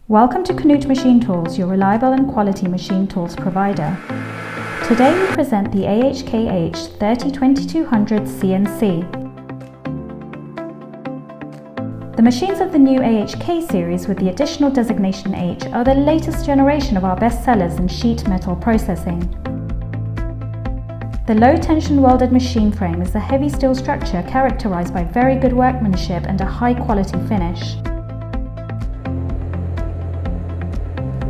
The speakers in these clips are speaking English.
Welcome to KNUTH Machine Tools, your reliable and quality machine tools provider. Today we present the AH H 30-2200 CNC. The machines of the new AH series with the additional designation H are the latest generation of our best sellers in sheet metal processing. The low-tension welded machine frame is a heavy steel structure characterized by very good workmanship and a high-quality finish.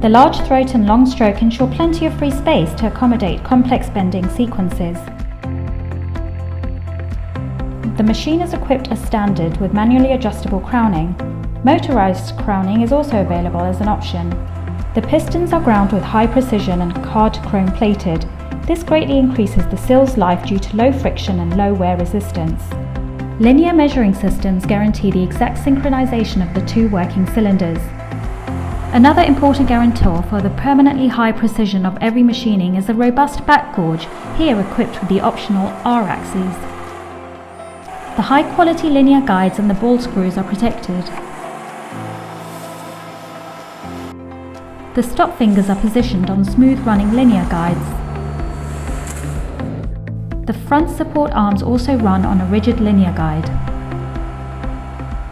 The large throat and long stroke ensure plenty of free space to accommodate complex bending sequences. The machine is equipped as standard with manually adjustable crowning. Motorized crowning is also available as an option. The pistons are ground with high precision and hard chrome plated. This greatly increases the sill's life due to low friction and low wear resistance. Linear measuring systems guarantee the exact synchronization of the two working cylinders. Another important guarantor for the permanently high precision of every machining is a robust back gouge, here equipped with the optional R-axes. The high-quality linear guides and the ball screws are protected. The stop fingers are positioned on smooth-running linear guides. The front support arms also run on a rigid linear guide.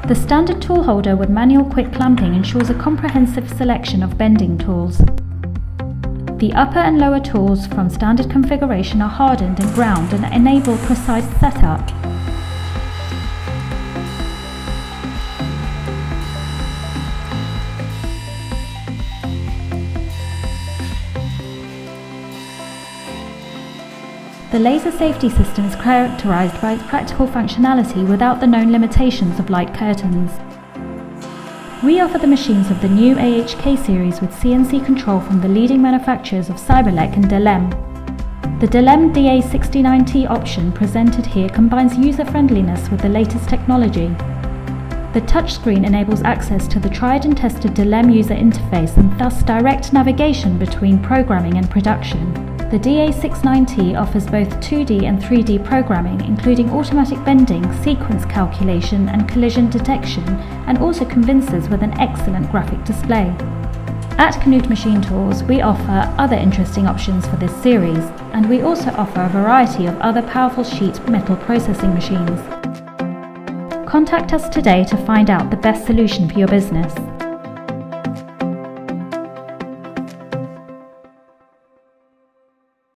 The standard tool holder with manual quick clamping ensures a comprehensive selection of bending tools. The upper and lower tools from standard configuration are hardened and ground and enable precise setup. The laser safety system is characterized by its practical functionality without the known limitations of light curtains. We offer the machines of the new AH series with CNC control from the leading manufacturers of Cyberlek and Delem. The Delem DA69T option presented here combines user-friendliness with the latest technology. The touchscreen enables access to the tried and tested Delem user interface and thus direct navigation between programming and production. The DA69T offers both 2D and 3D programming, including automatic bending, sequence calculation and collision detection, and also convinces with an excellent graphic display. At KNUTH Machine Tools, we offer other interesting options for this series, and we also offer a variety of other powerful sheet metal processing machines. Contact us today to find out the best solution for your business.